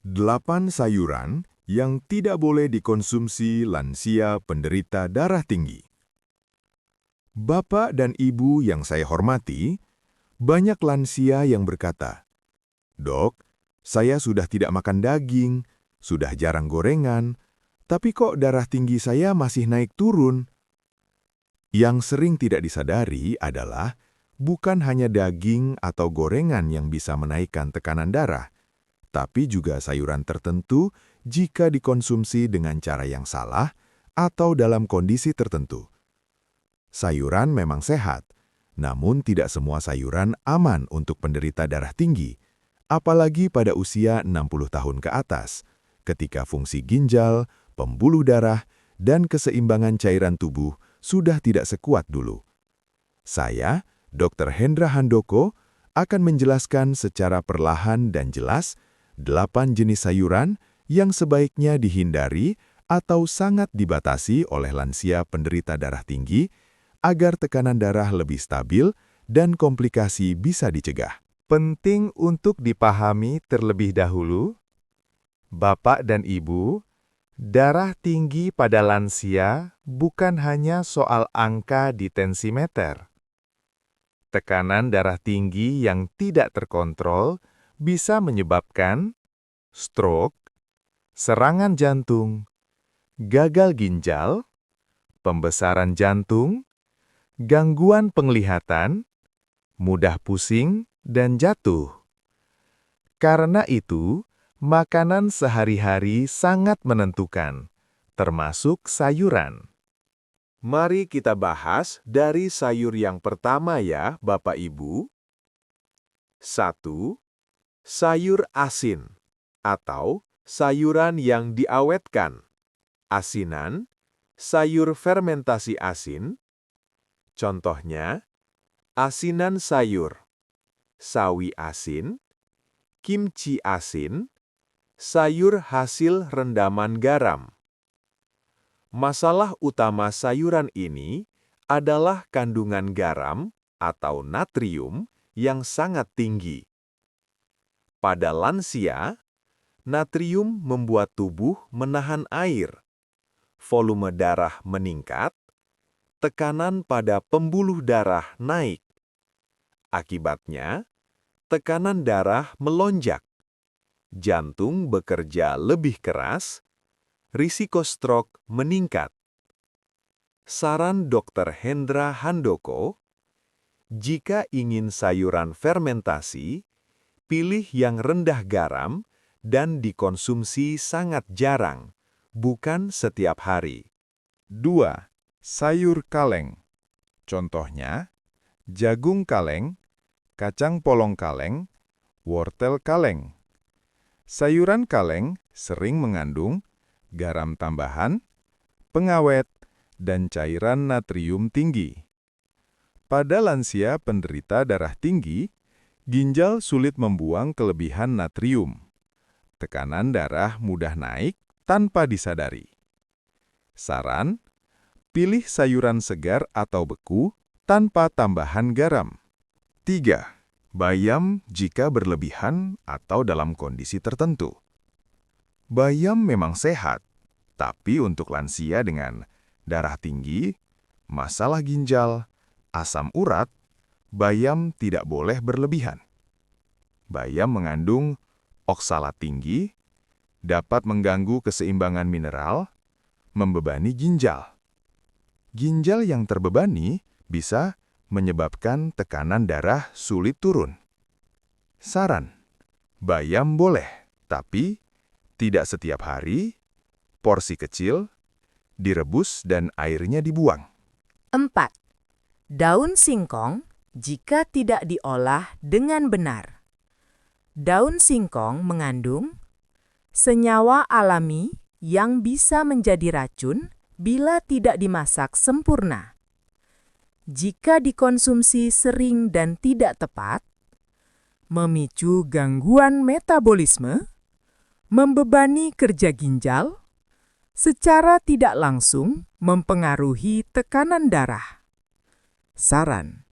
8 sayuran yang tidak boleh dikonsumsi lansia penderita darah tinggi. Bapak dan Ibu yang saya hormati, banyak lansia yang berkata, "Dok, saya sudah tidak makan daging, sudah jarang gorengan, tapi kok darah tinggi saya masih naik turun?" Yang sering tidak disadari adalah bukan hanya daging atau gorengan yang bisa menaikkan tekanan darah, tapi juga sayuran tertentu jika dikonsumsi dengan cara yang salah atau dalam kondisi tertentu. Sayuran memang sehat, namun tidak semua sayuran aman untuk penderita darah tinggi, apalagi pada usia 60 tahun ke atas, ketika fungsi ginjal, pembuluh darah, dan keseimbangan cairan tubuh sudah tidak sekuat dulu. Saya, Dr. Hendra Handoko, akan menjelaskan secara perlahan dan jelas 8 jenis sayuran yang sebaiknya dihindari atau sangat dibatasi oleh lansia penderita darah tinggi agar tekanan darah lebih stabil dan komplikasi bisa dicegah. Penting untuk dipahami terlebih dahulu, Bapak dan Ibu, darah tinggi pada lansia bukan hanya soal angka di tensimeter. Tekanan darah tinggi yang tidak terkontrol bisa menyebabkan stroke, serangan jantung, gagal ginjal, pembesaran jantung, gangguan penglihatan, mudah pusing, dan jatuh. Karena itu, makanan sehari-hari sangat menentukan, termasuk sayuran. Mari kita bahas dari sayur yang pertama ya, Bapak Ibu. 1. Sayur asin atau sayuran yang diawetkan. Asinan, sayur fermentasi asin. Contohnya, asinan sayur, sawi asin, kimchi asin, sayur hasil rendaman garam. Masalah utama sayuran ini adalah kandungan garam atau natrium yang sangat tinggi. Pada lansia, natrium membuat tubuh menahan air, volume darah meningkat, tekanan pada pembuluh darah naik. Akibatnya, tekanan darah melonjak, jantung bekerja lebih keras, risiko stroke meningkat. Saran Dr. Hendra Handoko, jika ingin sayuran fermentasi, pilih yang rendah garam dan dikonsumsi sangat jarang, bukan setiap hari. 2. Sayur kaleng. Contohnya, jagung kaleng, kacang polong kaleng, wortel kaleng. Sayuran kaleng sering mengandung garam tambahan, pengawet, dan cairan natrium tinggi. Pada lansia penderita darah tinggi, ginjal sulit membuang kelebihan natrium. Tekanan darah mudah naik tanpa disadari. Saran, pilih sayuran segar atau beku tanpa tambahan garam. 3. Bayam jika berlebihan atau dalam kondisi tertentu. Bayam memang sehat, tapi untuk lansia dengan darah tinggi, masalah ginjal, asam urat, bayam tidak boleh berlebihan. Bayam mengandung oksalat tinggi, dapat mengganggu keseimbangan mineral, membebani ginjal. Ginjal yang terbebani bisa menyebabkan tekanan darah sulit turun. Saran, bayam boleh, tapi tidak setiap hari, porsi kecil, direbus dan airnya dibuang. 4. Daun singkong jika tidak diolah dengan benar. Daun singkong mengandung senyawa alami yang bisa menjadi racun bila tidak dimasak sempurna. Jika dikonsumsi sering dan tidak tepat, memicu gangguan metabolisme, membebani kerja ginjal, secara tidak langsung mempengaruhi tekanan darah. Saran,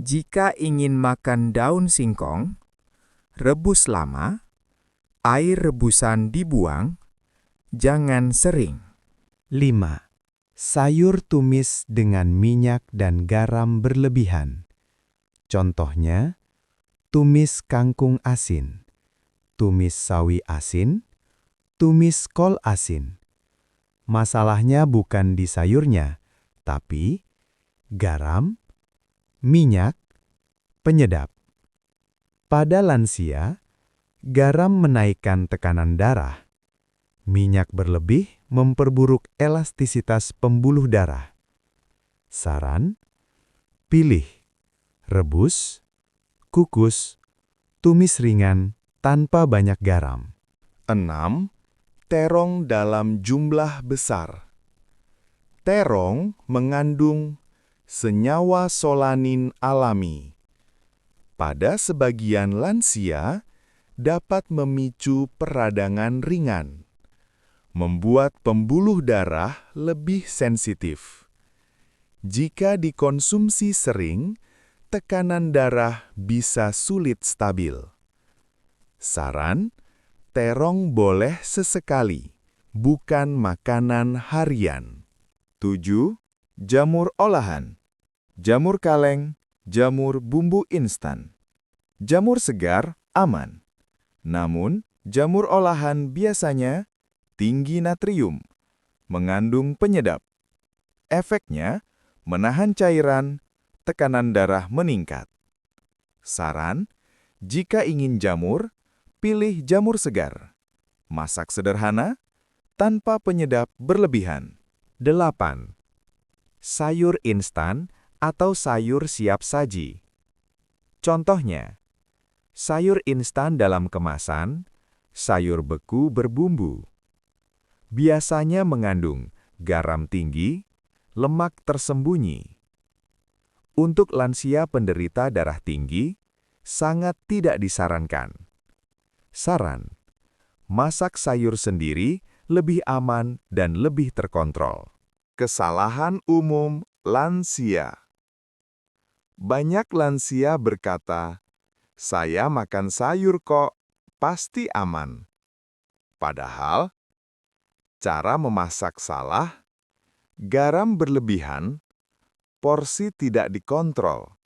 jika ingin makan daun singkong, rebus lama, Air rebusan dibuang, jangan sering. 5. Sayur tumis dengan minyak dan garam berlebihan. Contohnya, tumis kangkung asin, tumis sawi asin, tumis kol asin. Masalahnya bukan di sayurnya, tapi garam, minyak, penyedap. Pada lansia, garam menaikkan tekanan darah. Minyak berlebih memperburuk elastisitas pembuluh darah. Saran: pilih rebus, kukus, tumis ringan tanpa banyak garam. 6. Terong dalam jumlah besar. Terong mengandung senyawa solanin alami. Pada sebagian lansia, dapat memicu peradangan ringan, membuat pembuluh darah lebih sensitif. Jika dikonsumsi sering, tekanan darah bisa sulit stabil. Saran: terong boleh sesekali, bukan makanan harian. 7. Jamur olahan. Jamur kaleng, jamur bumbu instan. Jamur segar aman. Namun, jamur olahan biasanya tinggi natrium, mengandung penyedap. Efeknya, menahan cairan, tekanan darah meningkat. Saran: jika ingin jamur, pilih jamur segar. Masak sederhana, tanpa penyedap berlebihan. 8. Sayur instan atau sayur siap saji. Contohnya, sayur instan dalam kemasan, sayur beku berbumbu. Biasanya mengandung garam tinggi, lemak tersembunyi. Untuk lansia penderita darah tinggi, sangat tidak disarankan. Saran: masak sayur sendiri lebih aman dan lebih terkontrol. Kesalahan umum lansia. Banyak lansia berkata, "Saya makan sayur kok, pasti aman." Padahal, cara memasak salah, garam berlebihan, porsi tidak dikontrol.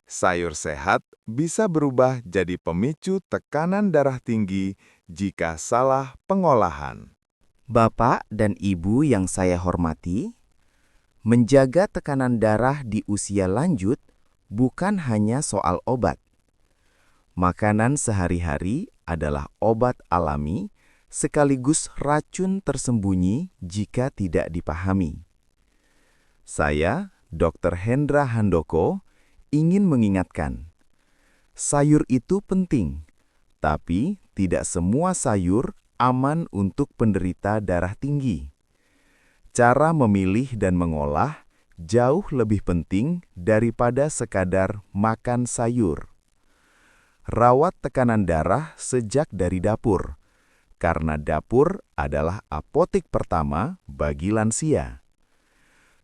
Sayur sehat bisa berubah jadi pemicu tekanan darah tinggi jika salah pengolahan. Bapak dan Ibu yang saya hormati, menjaga tekanan darah di usia lanjut bukan hanya soal obat. Makanan sehari-hari adalah obat alami sekaligus racun tersembunyi jika tidak dipahami. Saya, Dr. Hendra Handoko, ingin mengingatkan, sayur itu penting, tapi tidak semua sayur aman untuk penderita darah tinggi. Cara memilih dan mengolah jauh lebih penting daripada sekadar makan sayur. Rawat tekanan darah sejak dari dapur, karena dapur adalah apotik pertama bagi lansia.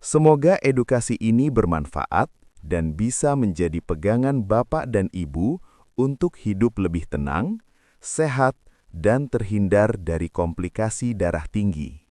Semoga edukasi ini bermanfaat dan bisa menjadi pegangan Bapak dan Ibu untuk hidup lebih tenang, sehat, dan terhindar dari komplikasi darah tinggi.